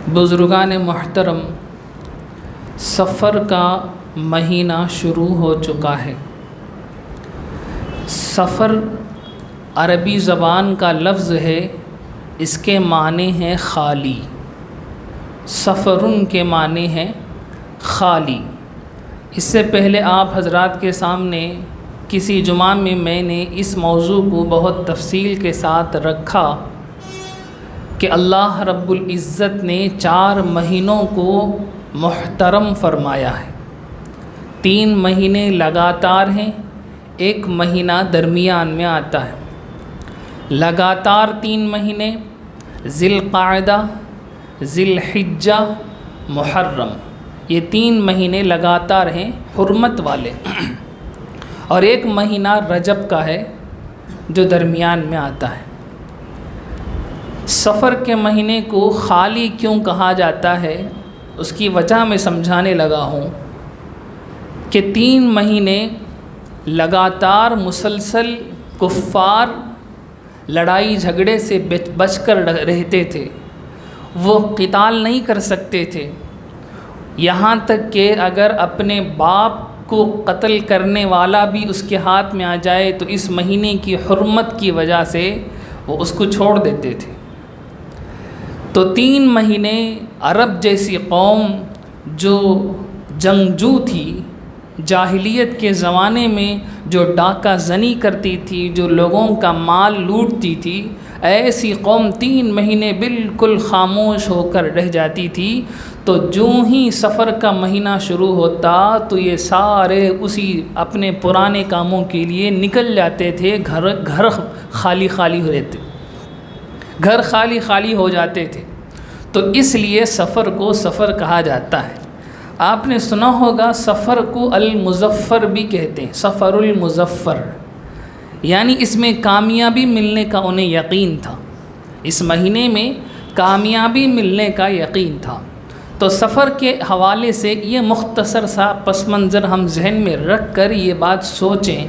بزرگان محترم، سفر کا مہینہ شروع ہو چکا ہے۔ سفر عربی زبان کا لفظ ہے، اس کے معنی ہیں خالی۔ سفرن کے معنی ہیں خالی۔ اس سے پہلے آپ حضرات کے سامنے کسی جمعہ میں نے اس موضوع کو بہت تفصیل کے ساتھ رکھا کہ اللہ رب العزت نے 4 مہینوں کو محترم فرمایا ہے۔ 3 مہینے لگاتار ہیں، 1 مہینہ درمیان میں آتا ہے۔ لگاتار 3 مہینے ذی القعدہ، ذی الحجہ، محرم، یہ 3 مہینے لگاتار ہیں حرمت والے، اور 1 مہینہ رجب کا ہے جو درمیان میں آتا ہے۔ سفر کے مہینے کو خالی کیوں کہا جاتا ہے، اس کی وجہ میں سمجھانے لگا ہوں کہ 3 مہینے لگاتار مسلسل کفار لڑائی جھگڑے سے بچ کر رہتے تھے، وہ قتال نہیں کر سکتے تھے، یہاں تک کہ اگر اپنے باپ کو قتل کرنے والا بھی اس کے ہاتھ میں آ جائے تو اس مہینے کی حرمت کی وجہ سے وہ اس کو چھوڑ دیتے تھے۔ تو 3 مہینے عرب جیسی قوم جو جنگجو تھی، جاہلیت کے زمانے میں جو ڈاکہ زنی کرتی تھی، جو لوگوں کا مال لوٹتی تھی، ایسی قوم 3 مہینے بالکل خاموش ہو کر رہ جاتی تھی۔ تو جو ہی سفر کا مہینہ شروع ہوتا تو یہ سارے اسی اپنے پرانے کاموں کے لیے نکل جاتے تھے، گھر خالی خالی ہو رہتے، گھر خالی خالی ہو جاتے تھے۔ تو اس لیے سفر کو سفر کہا جاتا ہے۔ آپ نے سنا ہوگا سفر کو المظفر بھی کہتے ہیں، سفر المظفر، یعنی اس میں کامیابی ملنے کا انہیں یقین تھا، اس مہینے میں کامیابی ملنے کا یقین تھا۔ تو سفر کے حوالے سے یہ مختصر سا پس منظر ہم ذہن میں رکھ کر یہ بات سوچیں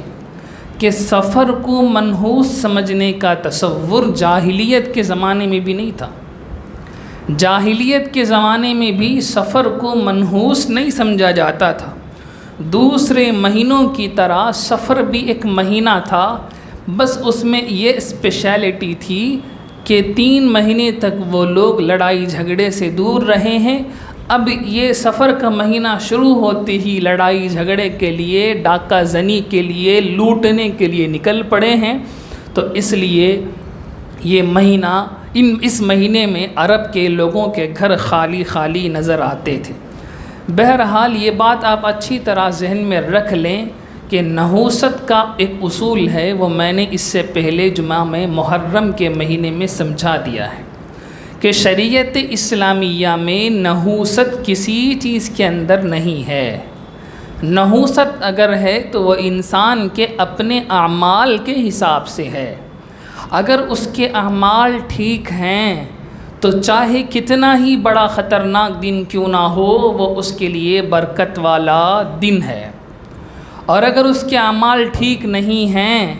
کہ سفر کو منحوس سمجھنے کا تصور جاہلیت کے زمانے میں بھی نہیں تھا۔ جاہلیت کے زمانے میں بھی سفر کو منحوس نہیں سمجھا جاتا تھا۔ دوسرے مہینوں کی طرح سفر بھی ایک مہینہ تھا، بس اس میں یہ اسپیشلٹی تھی کہ 3 مہینے تک وہ لوگ لڑائی جھگڑے سے دور رہے ہیں۔ اب یہ سفر کا مہینہ شروع ہوتے ہی لڑائی جھگڑے کے لیے، ڈاکہ زنی کے لیے، لوٹنے کے لیے نکل پڑے ہیں۔ تو اس لیے یہ مہینہ، اس مہینے میں عرب کے لوگوں کے گھر خالی خالی نظر آتے تھے۔ بہرحال یہ بات آپ اچھی طرح ذہن میں رکھ لیں کہ نحوست کا ایک اصول ہے، وہ میں نے اس سے پہلے جمعہ میں محرم کے مہینے میں سمجھا دیا ہے کہ شریعت اسلامیہ میں نحوست کسی چیز کے اندر نہیں ہے۔ نحوست اگر ہے تو وہ انسان کے اپنے اعمال کے حساب سے ہے۔ اگر اس کے اعمال ٹھیک ہیں تو چاہے کتنا ہی بڑا خطرناک دن کیوں نہ ہو، وہ اس کے لیے برکت والا دن ہے، اور اگر اس کے اعمال ٹھیک نہیں ہیں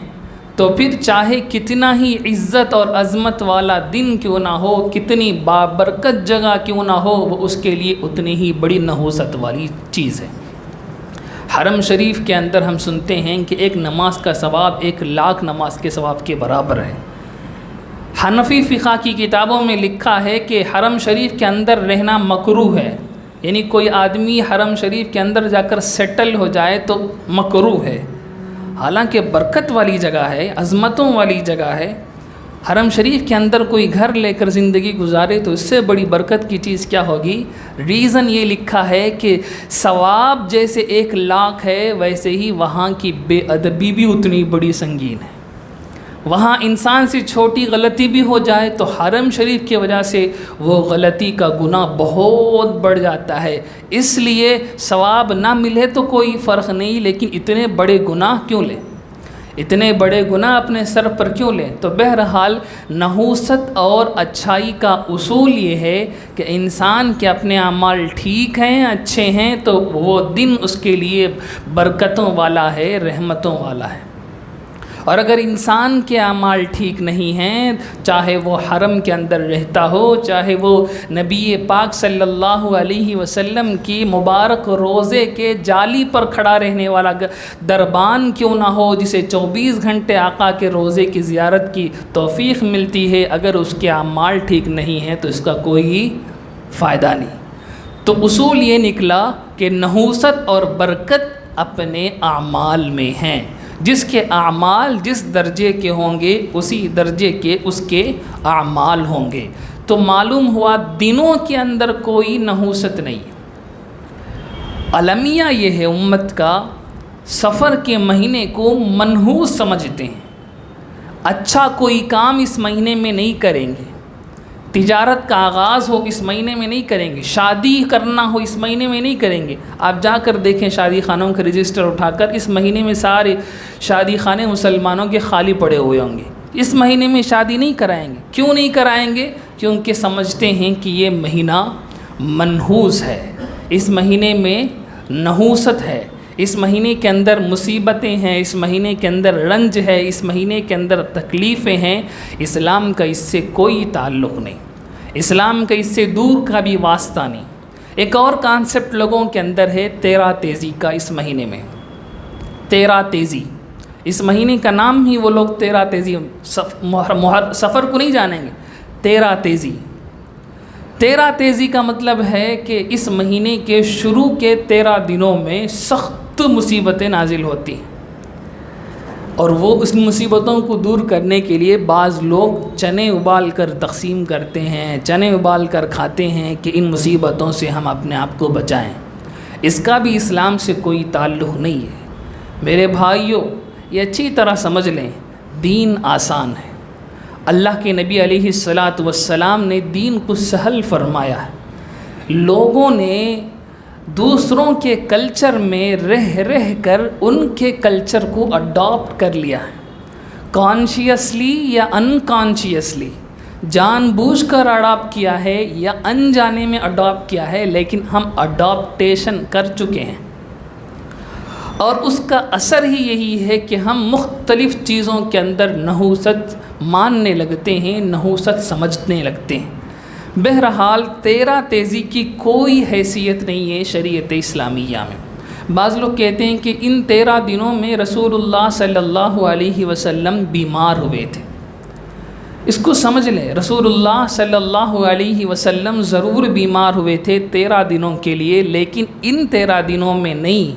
تو پھر چاہے کتنا ہی عزت اور عظمت والا دن کیوں نہ ہو، کتنی بابرکت جگہ کیوں نہ ہو، وہ اس کے لیے اتنی ہی بڑی نحوست والی چیز ہے۔ حرم شریف کے اندر ہم سنتے ہیں کہ ایک نماز کا ثواب 1,00,000 نماز کے ثواب کے برابر ہے۔ حنفی فقہ کی کتابوں میں لکھا ہے کہ حرم شریف کے اندر رہنا مکروہ ہے، یعنی کوئی آدمی حرم شریف کے اندر جا کر سیٹل ہو جائے تو مکروہ ہے، حالانکہ برکت والی جگہ ہے، عظمتوں والی جگہ ہے۔ حرم شریف کے اندر کوئی گھر لے کر زندگی گزارے تو اس سے بڑی برکت کی چیز کیا ہوگی؟ ریزن یہ لکھا ہے کہ ثواب جیسے 1,00,000 ہے، ویسے ہی وہاں کی بے ادبی بھی اتنی بڑی سنگین ہے۔ وہاں انسان سے چھوٹی غلطی بھی ہو جائے تو حرم شریف کی وجہ سے وہ غلطی کا گناہ بہت بڑھ جاتا ہے۔ اس لیے ثواب نہ ملے تو کوئی فرق نہیں، لیکن اتنے بڑے گناہ کیوں لیں؟ اتنے بڑے گناہ اپنے سر پر کیوں لیں؟ تو بہرحال نحوست اور اچھائی کا اصول یہ ہے کہ انسان کے اپنے اعمال ٹھیک ہیں، اچھے ہیں، تو وہ دن اس کے لیے برکتوں والا ہے، رحمتوں والا ہے۔ اور اگر انسان کے اعمال ٹھیک نہیں ہیں، چاہے وہ حرم کے اندر رہتا ہو، چاہے وہ نبی پاک صلی اللہ علیہ وسلم کی مبارک روضے کے جالی پر کھڑا رہنے والا دربان کیوں نہ ہو، جسے 24 گھنٹے آقا کے روضے کی زیارت کی توفیق ملتی ہے، اگر اس کے اعمال ٹھیک نہیں ہیں تو اس کا کوئی فائدہ نہیں۔ تو اصول یہ نکلا کہ نحوست اور برکت اپنے اعمال میں ہیں۔ جس کے اعمال جس درجے کے ہوں گے اسی درجے کے اس کے اعمال ہوں گے۔ تو معلوم ہوا دنوں کے اندر کوئی نحوست نہیں۔ المیہ یہ ہے امت کا، سفر کے مہینے کو منحوس سمجھتے ہیں۔ اچھا کوئی کام اس مہینے میں نہیں کریں گے، تجارت کا آغاز ہو اس مہینے میں نہیں کریں گے، شادی کرنا ہو اس مہینے میں نہیں کریں گے۔ آپ جا کر دیکھیں شادی خانوں کا رجسٹر اٹھا کر، اس مہینے میں سارے شادی خانے مسلمانوں کے خالی پڑے ہوئے ہوں گے۔ اس مہینے میں شادی نہیں کرائیں گے۔ کیوں نہیں کرائیں گے؟ کیونکہ سمجھتے ہیں کہ یہ مہینہ منحوس ہے، اس مہینے میں نحوست ہے، اس مہینے کے اندر مصیبتیں ہیں، اس مہینے کے اندر رنج ہے، اس مہینے کے اندر تکلیفیں ہیں۔ اسلام کا اس سے کوئی تعلق نہیں، اسلام کا اس سے دور کا بھی واسطہ نہیں۔ ایک اور کانسیپٹ لوگوں کے اندر ہے تیرہ تیزی کا۔ اس مہینے میں تیرہ تیزی، اس مہینے کا نام ہی وہ لوگ تیرہ تیزی، سفر کو نہیں جانیں گے۔ تیرہ تیزی، تیرہ تیزی کا مطلب ہے کہ اس مہینے کے شروع کے 13 دنوں میں سخت مصیبتیں نازل ہوتی ہیں، اور وہ اس مصیبتوں کو دور کرنے کے لیے بعض لوگ چنے ابال کر تقسیم کرتے ہیں، چنے ابال کر کھاتے ہیں کہ ان مصیبتوں سے ہم اپنے آپ کو بچائیں۔ اس کا بھی اسلام سے کوئی تعلق نہیں ہے۔ میرے بھائیوں، یہ اچھی طرح سمجھ لیں، دین آسان ہے۔ اللہ کے نبی علیہ السلام نے دین کو سہل فرمایا ہے۔ لوگوں نے دوسروں کے کلچر میں رہ کر ان کے کلچر کو اڈاپٹ کر لیا ہے، کانشیسلی یا انکانشیسلی، جان بوجھ کر اڈاپٹ کیا ہے یا انجانے میں اڈاپٹ کیا ہے، لیکن ہم اڈاپٹیشن کر چکے ہیں، اور اس کا اثر ہی یہی ہے کہ ہم مختلف چیزوں کے اندر نحوست ماننے لگتے ہیں، نحوست سمجھنے لگتے ہیں۔ بہرحال 13 تیزی کی کوئی حیثیت نہیں ہے شریعت اسلامیہ میں۔ بعض لوگ کہتے ہیں کہ ان 13 دنوں میں رسول اللہ صلی اللہ علیہ وسلم بیمار ہوئے تھے۔ اس کو سمجھ لیں، رسول اللہ صلی اللہ علیہ وسلم ضرور بیمار ہوئے تھے 13 دنوں کے لیے، لیکن ان 13 دنوں میں نہیں۔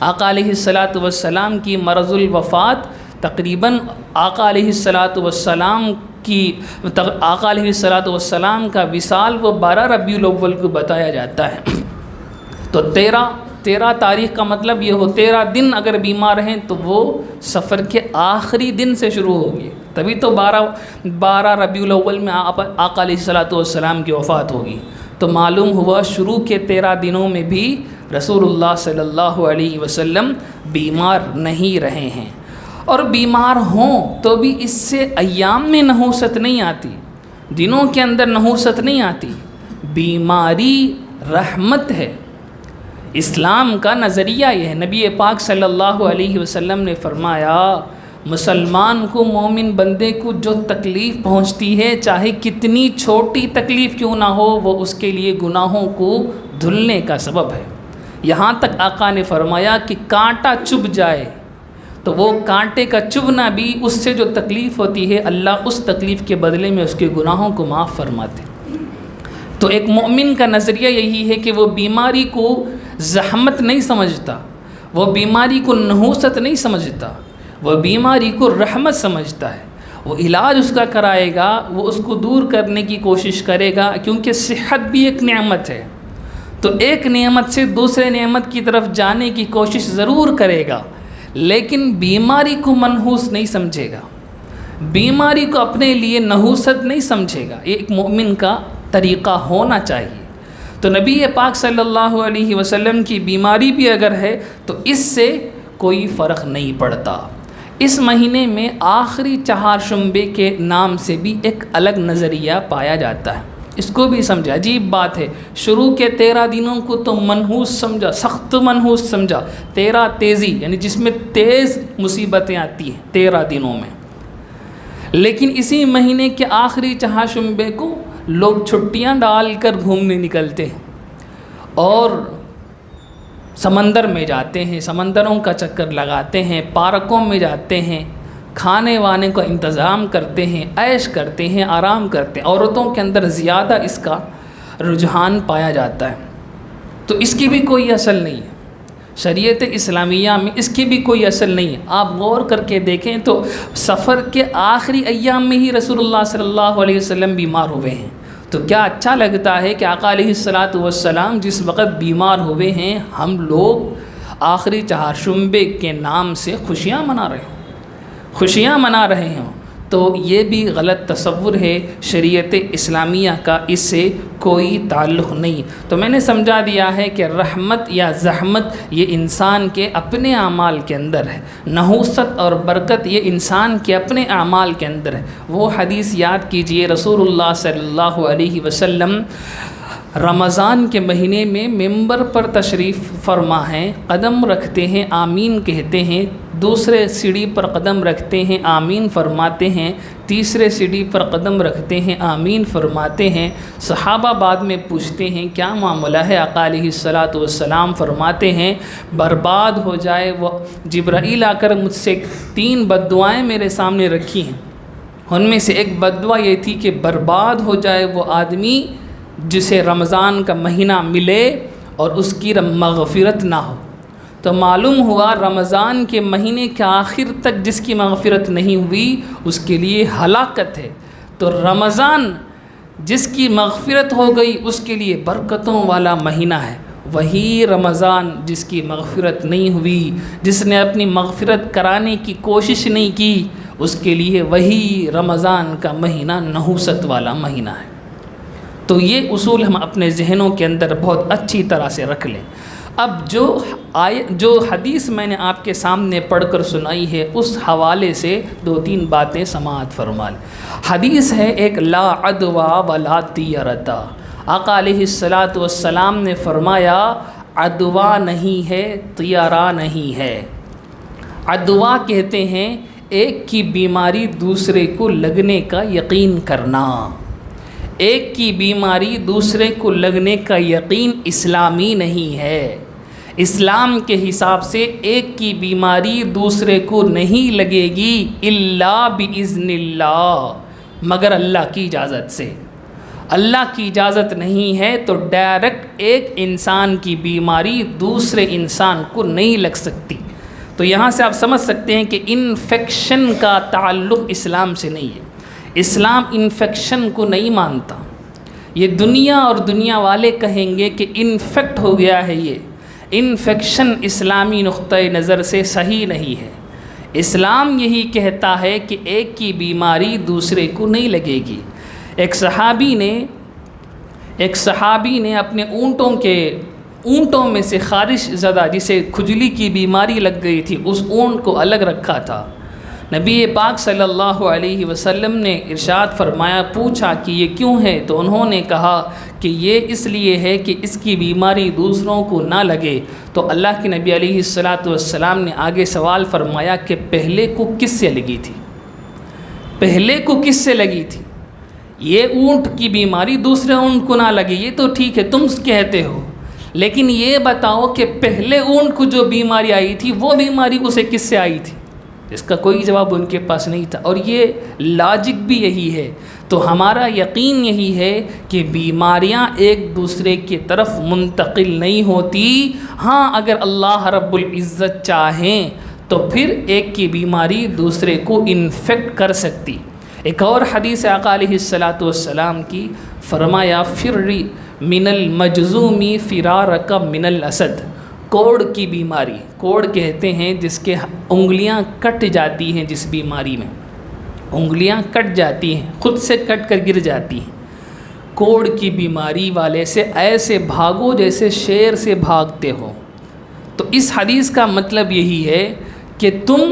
آقا علیہ السلام کی مرض الوفات تقریباً آقا علیہ السلام کا وصال وہ 12 ربیع الاول کو بتایا جاتا ہے۔ تو 13 تاریخ کا مطلب یہ ہو 13 دن اگر بیمار ہیں تو وہ سفر کے آخری دن سے شروع ہوگی، تبھی تو 12 ربیع الاول میں آقا علیہ السلام کی وفات ہوگی۔ تو معلوم ہوا شروع کے 13 دنوں میں بھی رسول اللہ صلی اللہ علیہ وسلم بیمار نہیں رہے ہیں، اور بیمار ہوں تو بھی اس سے ایام میں نحوست نہیں آتی، دنوں کے اندر نحوست نہیں آتی۔ بیماری رحمت ہے، اسلام کا نظریہ یہ ہے۔ نبی پاک صلی اللہ علیہ وسلم نے فرمایا، مسلمان کو، مومن بندے کو جو تکلیف پہنچتی ہے، چاہے کتنی چھوٹی تکلیف کیوں نہ ہو، وہ اس کے لیے گناہوں کو دھلنے کا سبب ہے۔ یہاں تک آقا نے فرمایا کہ کانٹا چبھ جائے تو وہ کانٹے کا چبھنا بھی اس سے جو تکلیف ہوتی ہے، اللہ اس تکلیف کے بدلے میں اس کے گناہوں کو معاف فرماتے۔ تو ایک مومن کا نظریہ یہی ہے کہ وہ بیماری کو زحمت نہیں سمجھتا، وہ بیماری کو نحوست نہیں سمجھتا، وہ بیماری کو رحمت سمجھتا ہے۔ وہ علاج اس کا کرائے گا، وہ اس کو دور کرنے کی کوشش کرے گا، کیونکہ صحت بھی ایک نعمت ہے۔ تو ایک نعمت سے دوسرے نعمت کی طرف جانے کی کوشش ضرور کرے گا، لیکن بیماری کو منحوس نہیں سمجھے گا، بیماری کو اپنے لیے نحوست نہیں سمجھے گا۔ یہ ایک مومن کا طریقہ ہونا چاہیے۔ تو نبی پاک صلی اللہ علیہ وسلم کی بیماری بھی اگر ہے تو اس سے کوئی فرق نہیں پڑتا۔ اس مہینے میں آخری چہارشنبے کے نام سے بھی ایک الگ نظریہ پایا جاتا ہے۔ اس کو بھی سمجھا. عجیب بات ہے، شروع کے 13 دنوں کو تو منحوس سمجھا، سخت منحوس سمجھا. 13 تیزی یعنی جس میں تیز مصیبتیں آتی ہیں 13 دنوں میں. لیکن اسی مہینے کے آخری چہارشنبے کو لوگ چھٹیاں ڈال کر گھومنے نکلتے ہیں اور سمندر میں جاتے ہیں، سمندروں کا چکر لگاتے ہیں، پارکوں میں جاتے ہیں، کھانے وانے کا انتظام کرتے ہیں، عیش کرتے ہیں، آرام کرتے ہیں. عورتوں کے اندر زیادہ اس کا رجحان پایا جاتا ہے. تو اس کی بھی کوئی اصل نہیں ہے، شریعت اسلامیہ میں اس کی بھی کوئی اصل نہیں ہے. آپ غور کر کے دیکھیں تو سفر کے آخری ایام میں ہی رسول اللہ صلی اللہ علیہ وسلم بیمار ہوئے ہیں. تو کیا اچھا لگتا ہے کہ آقا علیہ الصلاۃ والسلام جس وقت بیمار ہوئے ہیں ہم لوگ آخری چہارشنبے کے نام سے خوشیاں منا رہے ہیں. تو یہ بھی غلط تصور ہے، شریعت اسلامیہ کا اس سے کوئی تعلق نہیں. تو میں نے سمجھا دیا ہے کہ رحمت یا زحمت یہ انسان کے اپنے اعمال کے اندر ہے، نحوست اور برکت یہ انسان کے اپنے اعمال کے اندر ہے. وہ حدیث یاد کیجئے، رسول اللہ صلی اللہ علیہ وسلم رمضان کے مہینے میں ممبر پر تشریف فرما ہیں، قدم رکھتے ہیں، آمین کہتے ہیں، دوسرے سیڑھی پر قدم رکھتے ہیں، آمین فرماتے ہیں، تیسرے سیڑھی پر قدم رکھتے ہیں، آمین فرماتے ہیں. صحابہ بعد میں پوچھتے ہیں کیا معاملہ ہے؟ آقا علیہ الصلاۃ والسلام فرماتے ہیں برباد ہو جائے وہ. جبرائیل آ کر مجھ سے 3 بددعائیں میرے سامنے رکھی ہیں. ان میں سے ایک بددعا یہ تھی کہ برباد ہو جائے وہ آدمی جسے رمضان کا مہینہ ملے اور اس کی مغفرت نہ ہو. تو معلوم ہوا رمضان کے مہینے کے آخر تک جس کی مغفرت نہیں ہوئی اس کے لیے ہلاکت ہے. تو رمضان جس کی مغفرت ہو گئی اس کے لیے برکتوں والا مہینہ ہے. وہی رمضان جس کی مغفرت نہیں ہوئی، جس نے اپنی مغفرت کرانے کی کوشش نہیں کی، اس کے لیے وہی رمضان کا مہینہ نحوست والا مہینہ ہے. تو یہ اصول ہم اپنے ذہنوں کے اندر بہت اچھی طرح سے رکھ لیں. اب جو حدیث میں نے آپ کے سامنے پڑھ کر سنائی ہے اس حوالے سے 2-3 باتیں سماعت فرما لیں. حدیث ہے ایک لا عدوى ولا طیرۃ. آقا علیہ الصلاۃ والسلام نے فرمایا عدوہ نہیں ہے، طیرہ نہیں ہے. عدوہ کہتے ہیں ایک کی بیماری دوسرے کو لگنے کا یقین کرنا. ایک کی بیماری دوسرے کو لگنے کا یقین اسلامی نہیں ہے. اسلام کے حساب سے ایک کی بیماری دوسرے کو نہیں لگے گی الا باذن اللہ، مگر اللہ کی اجازت سے. اللہ کی اجازت نہیں ہے تو ڈائریکٹ ایک انسان کی بیماری دوسرے انسان کو نہیں لگ سکتی. تو یہاں سے آپ سمجھ سکتے ہیں کہ انفیکشن کا تعلق اسلام سے نہیں ہے. اسلام انفیکشن کو نہیں مانتا. یہ دنیا اور دنیا والے کہیں گے کہ انفیکٹ ہو گیا ہے. یہ انفیکشن اسلامی نقطۂ نظر سے صحیح نہیں ہے. اسلام یہی کہتا ہے کہ ایک کی بیماری دوسرے کو نہیں لگے گی. ایک صحابی نے اپنے اونٹوں میں سے خارش زدہ جسے کھجلی کی بیماری لگ گئی تھی اس اونٹ کو الگ رکھا تھا. نبی پاک صلی اللہ علیہ وسلم نے ارشاد فرمایا، پوچھا کہ یہ کیوں ہے؟ تو انہوں نے کہا کہ یہ اس لیے ہے کہ اس کی بیماری دوسروں کو نہ لگے. تو اللہ کے نبی علیہ الصلاۃ والسلام نے آگے سوال فرمایا کہ پہلے کو کس سے لگی تھی؟ پہلے کو کس سے لگی تھی؟ یہ اونٹ کی بیماری دوسرے اونٹ کو نہ لگے یہ تو ٹھیک ہے، تم کہتے ہو، لیکن یہ بتاؤ کہ پہلے اونٹ کو جو بیماری آئی تھی وہ بیماری اسے کس سے آئی تھی؟ اس کا کوئی جواب ان کے پاس نہیں تھا. اور یہ لاجک بھی یہی ہے. تو ہمارا یقین یہی ہے کہ بیماریاں ایک دوسرے کی طرف منتقل نہیں ہوتی. ہاں اگر اللہ رب العزت چاہیں تو پھر ایک کی بیماری دوسرے کو انفیکٹ کر سکتی. ایک اور حدیث آقا علیہ الصلاۃ والسلام کی، فرمایا فری من المجذوم فرارک من الاسد. کوڑ کی بیماری، کوڑ کہتے ہیں جس کے انگلیاں کٹ جاتی ہیں، جس بیماری میں انگلیاں کٹ جاتی ہیں، خود سے کٹ کر گر جاتی ہیں. کوڑ کی بیماری والے سے ایسے بھاگو جیسے شیر سے بھاگتے ہو. تو اس حدیث کا مطلب یہی ہے کہ تم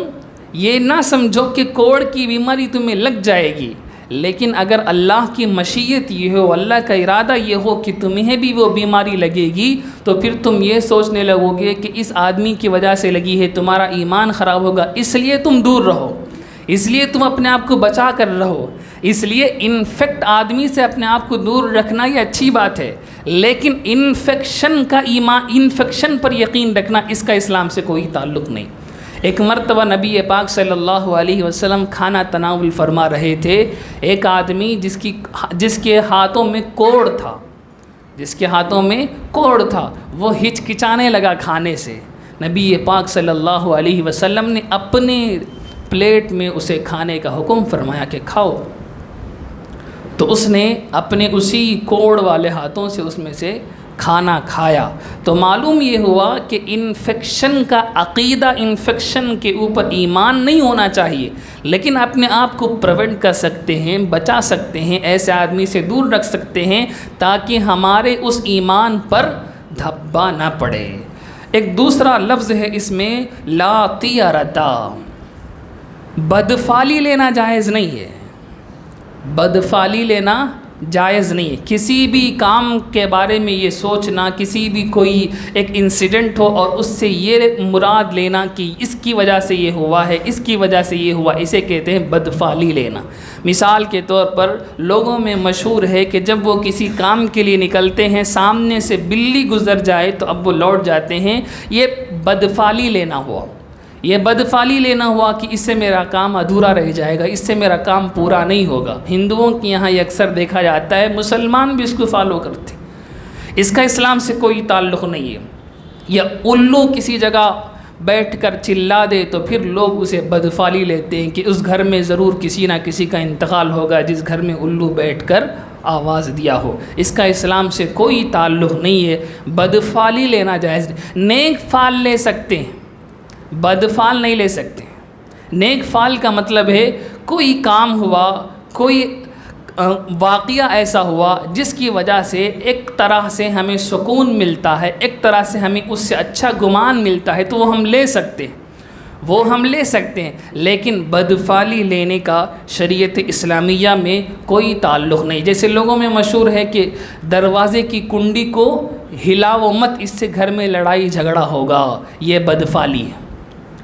یہ نہ سمجھو کہ کوڑ کی بیماری تمہیں لگ جائے گی، لیکن اگر اللہ کی مشیت یہ ہو، اللہ کا ارادہ یہ ہو کہ تمہیں بھی وہ بیماری لگے گی، تو پھر تم یہ سوچنے لگو گے کہ اس آدمی کی وجہ سے لگی ہے، تمہارا ایمان خراب ہوگا، اس لیے تم دور رہو، اس لیے تم اپنے آپ کو بچا کر رہو۔ اس لیے انفیکٹ آدمی سے اپنے آپ کو دور رکھنا یہ اچھی بات ہے، لیکن انفیکشن پر یقین رکھنا اس کا اسلام سے کوئی تعلق نہیں۔ ایک مرتبہ نبی پاک صلی اللہ علیہ وسلم کھانا تناول فرما رہے تھے، ایک آدمی جس کے ہاتھوں میں کوڑ تھا، وہ ہچکچانے لگا کھانے سے۔ نبی پاک صلی اللہ علیہ وسلم نے اپنے پلیٹ میں اسے کھانے کا حکم فرمایا کہ کھاؤ، تو اس نے اپنے اسی کوڑ والے ہاتھوں سے اس میں سے کھانا کھایا۔ تو معلوم یہ ہوا کہ انفیکشن کا عقیدہ، انفیکشن کے اوپر ایمان نہیں ہونا چاہیے، لیکن اپنے آپ کو پریونٹ کر سکتے ہیں، بچا سکتے ہیں، ایسے آدمی سے دور رکھ سکتے ہیں تاکہ ہمارے اس ایمان پر دھبا نہ پڑے۔ ایک دوسرا لفظ ہے اس میں لا طیرتا، بدفعلی لینا جائز نہیں ہے، بدفعلی لینا جائز نہیں ہے۔ کسی بھی کام کے بارے میں یہ سوچنا، کسی بھی کوئی ایک انسیڈنٹ ہو اور اس سے یہ مراد لینا کہ اس کی وجہ سے یہ ہوا ہے، اس کی وجہ سے یہ ہوا، اسے کہتے ہیں بدفعلی لینا۔ مثال کے طور پر لوگوں میں مشہور ہے کہ جب وہ کسی کام کے لیے نکلتے ہیں، سامنے سے بلی گزر جائے تو اب وہ لوٹ جاتے ہیں، یہ بدفعلی لینا ہوا۔ یہ بدفعلی لینا ہوا کہ اس سے میرا کام ادھورا رہ جائے گا، اس سے میرا کام پورا نہیں ہوگا۔ ہندوؤں کے یہاں یہ اکثر دیکھا جاتا ہے، مسلمان بھی اس کو فالو کرتے، اس کا اسلام سے کوئی تعلق نہیں ہے۔ یا الو کسی جگہ بیٹھ کر چلا دے تو پھر لوگ اسے بدفعلی لیتے ہیں کہ اس گھر میں ضرور کسی نہ کسی کا انتقال ہوگا جس گھر میں الو بیٹھ کر آواز دیا ہو۔ اس کا اسلام سے کوئی تعلق نہیں ہے، بدفعلی لینا جائز نہیں۔ نیک فعل لے سکتے ہیں، بدفعل نہیں لے سکتے۔ نیک فعل کا مطلب ہے کوئی کام ہوا، کوئی واقعہ ایسا ہوا جس کی وجہ سے ایک طرح سے ہمیں سکون ملتا ہے، ایک طرح سے ہمیں اس سے اچھا گمان ملتا ہے، تو وہ ہم لے سکتے ہیں، وہ ہم لے سکتے ہیں۔ لیکن بدفعلی لینے کا شریعت اسلامیہ میں کوئی تعلق نہیں۔ جیسے لوگوں میں مشہور ہے کہ دروازے کی کنڈی کو ہلاؤ مت، اس سے گھر میں لڑائی جھگڑا ہوگا، یہ بدفعلی ہے،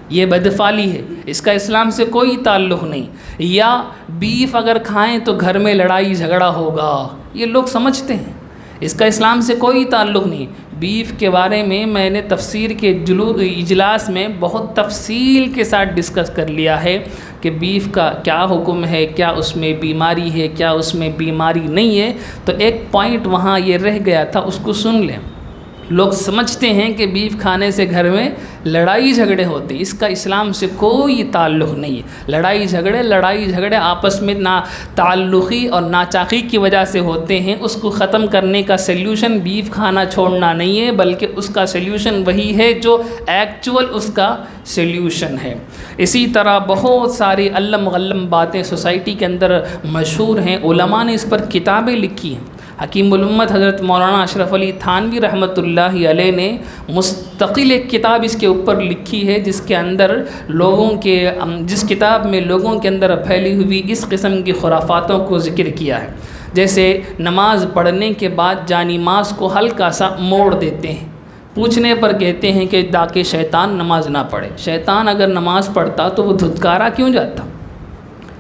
یہ بدفعلی ہے، اس کا اسلام سے کوئی تعلق نہیں۔ یا بیف اگر کھائیں تو گھر میں لڑائی جھگڑا ہوگا، یہ لوگ سمجھتے ہیں، اس کا اسلام سے کوئی تعلق نہیں۔ بیف کے بارے میں میں نے تفسیر کے اجلاس میں بہت تفصیل کے ساتھ ڈسکس کر لیا ہے کہ بیف کا کیا حکم ہے، کیا اس میں بیماری ہے، کیا اس میں بیماری نہیں ہے۔ تو ایک پوائنٹ وہاں یہ رہ گیا تھا، اس کو سن لیں۔ لوگ سمجھتے ہیں کہ بیف کھانے سے گھر میں لڑائی جھگڑے ہوتے ہیں، اس کا اسلام سے کوئی تعلق نہیں ہے۔ لڑائی جھگڑے آپس میں نا تعلقی اور ناچاقی کی وجہ سے ہوتے ہیں۔ اس کو ختم کرنے کا سلیوشن بیف کھانا چھوڑنا نہیں ہے، بلکہ اس کا سلیوشن وہی ہے جو ایکچول اس کا سلیوشن ہے۔ اسی طرح بہت ساری علم غلم باتیں سوسائٹی کے اندر مشہور ہیں، علماء نے اس پر کتابیں لکھی ہیں۔ حکیم الامت حضرت مولانا اشرف علی تھانوی رحمۃ اللہ علیہ نے مستقل ایک کتاب اس کے اوپر لکھی ہے، جس کتاب میں لوگوں کے اندر پھیلی ہوئی اس قسم کی خرافاتوں کو ذکر کیا ہے۔ جیسے نماز پڑھنے کے بعد جانماز کو ہلکا سا موڑ دیتے ہیں، پوچھنے پر کہتے ہیں کہ تاکہ شیطان نماز نہ پڑھے۔ شیطان اگر نماز پڑھتا تو وہ دھتکارا کیوں جاتا؟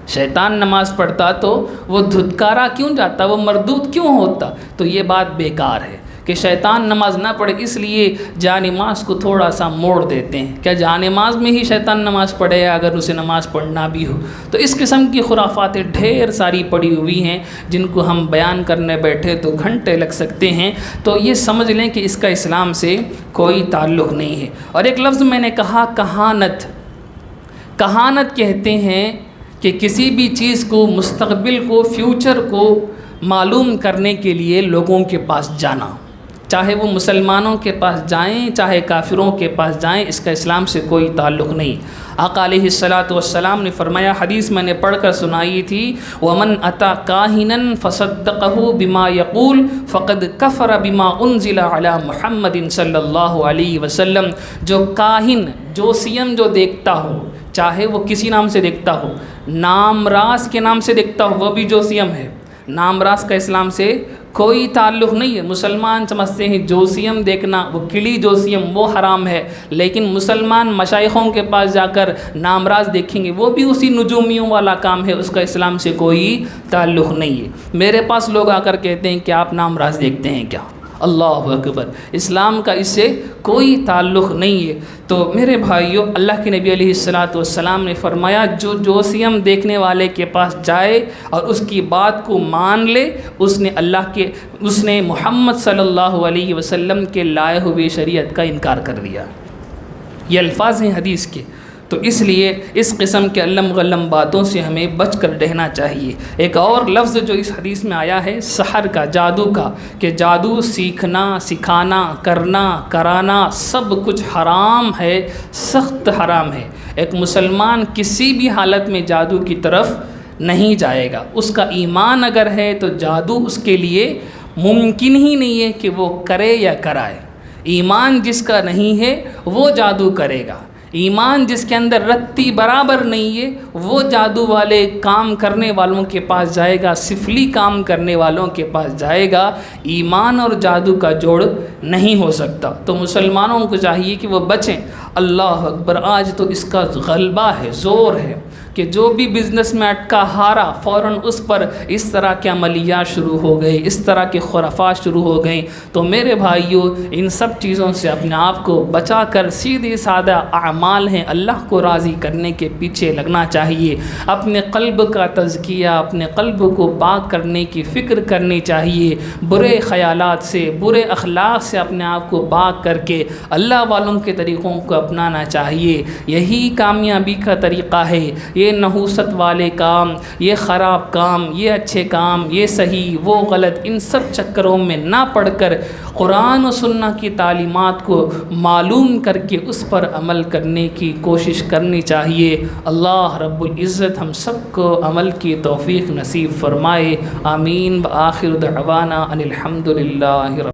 شیطان نماز پڑھتا تو وہ دھتکارا کیوں جاتا، وہ مردود کیوں ہوتا؟ تو یہ بات بیکار ہے کہ شیطان نماز نہ پڑھے، اس لیے جانماز کو تھوڑا سا موڑ دیتے ہیں۔ کیا جانماز میں ہی شیطان نماز پڑھے اگر اسے نماز پڑھنا بھی ہو؟ تو اس قسم کی خرافاتیں ڈھیر ساری پڑی ہوئی ہیں، جن کو ہم بیان کرنے بیٹھے تو گھنٹے لگ سکتے ہیں۔ تو یہ سمجھ لیں کہ اس کا اسلام سے کوئی تعلق نہیں ہے۔ اور ایک لفظ میں نے کہا کہانت، کہانت کہتے ہیں کہ کسی بھی چیز کو، مستقبل کو، فیوچر کو معلوم کرنے کے لیے لوگوں کے پاس جانا، چاہے وہ مسلمانوں کے پاس جائیں چاہے کافروں کے پاس جائیں، اس کا اسلام سے کوئی تعلق نہیں۔ آقا علیہ الصلاۃ والسلام نے فرمایا، حدیث میں نے پڑھ کر سنائی تھی، وَمَنْ أَتَى كَاهِنًا فَصَدَّقَهُ بِمَا يَقُولُ فَقَدْ كَفَرَ بِمَا أُنزِلَ عَلَى مُحَمَّدٍ صلی اللہ علیہ وسلم۔ جو کاہن، جوسیم جو دیکھتا ہو، چاہے وہ کسی نام سے دیکھتا ہو، نام راز کے نام سے دیکھتا ہو وہ بھی جوسیم ہے۔ نام راز کا اسلام سے کوئی تعلق نہیں ہے۔ مسلمان سمجھتے ہیں جوسیم دیکھنا، وہ کلی جوسیم وہ حرام ہے، لیکن مسلمان مشائخوں کے پاس جا کر نام راز دیکھیں گے، وہ بھی اسی نجومیوں والا کام ہے، اس کا اسلام سے کوئی تعلق نہیں ہے۔ میرے پاس لوگ آ کر کہتے ہیں کہ آپ نام راز دیکھتے ہیں کیا؟ اللہ اکبر، اسلام کا اس سے کوئی تعلق نہیں ہے۔ تو میرے بھائیوں، اللہ کے نبی علیہ السلام نے فرمایا جو جوسیم دیکھنے والے کے پاس جائے اور اس کی بات کو مان لے، اس نے محمد صلی اللہ علیہ وسلم کے لائے ہوئے شریعت کا انکار کر دیا۔ یہ الفاظ ہیں حدیث کے۔ تو اس لیے اس قسم کے علم غلم باتوں سے ہمیں بچ کر رہنا چاہیے۔ ایک اور لفظ جو اس حدیث میں آیا ہے سحر کا، جادو کا، کہ جادو سیکھنا، سکھانا، کرنا، کرانا سب کچھ حرام ہے، سخت حرام ہے۔ ایک مسلمان کسی بھی حالت میں جادو کی طرف نہیں جائے گا۔ اس کا ایمان اگر ہے تو جادو اس کے لیے ممکن ہی نہیں ہے کہ وہ کرے یا کرائے۔ ایمان جس کا نہیں ہے وہ جادو کرے گا۔ ایمان جس کے اندر رتی برابر نہیں ہے وہ جادو والے کام کرنے والوں کے پاس جائے گا، سفلی کام کرنے والوں کے پاس جائے گا۔ ایمان اور جادو کا جوڑ نہیں ہو سکتا۔ تو مسلمانوں کو چاہیے کہ وہ بچیں۔ اللہ اکبر، آج تو اس کا غلبہ ہے، زور ہے کہ جو بھی بزنس میں اٹکا ہارا فوراً اس پر اس طرح کے عملیات شروع ہو گئے، اس طرح کے خرافات شروع ہو گئیں۔ تو میرے بھائیوں، ان سب چیزوں سے اپنے آپ کو بچا کر سیدھے سادہ اعمال ہیں اللہ کو راضی کرنے کے پیچھے لگنا چاہیے۔ اپنے قلب کا تزکیہ، اپنے قلب کو پاک کرنے کی فکر کرنی چاہیے۔ برے خیالات سے، برے اخلاق سے اپنے آپ کو پاک کر کے اللہ والوں کے طریقوں کو اپنانا چاہیے۔ یہی کامیابی کا طریقہ ہے۔ یہ نحوست والے کام، یہ خراب کام، یہ اچھے کام، یہ صحیح، وہ غلط، ان سب چکروں میں نہ پڑ کر قرآن و سنت کی تعلیمات کو معلوم کر کے اس پر عمل کرنے کی کوشش کرنی چاہیے۔ اللہ رب العزت ہم سب کو عمل کی توفیق نصیب فرمائے۔ آمین۔ وآخر دعوانا ان الحمد للہ۔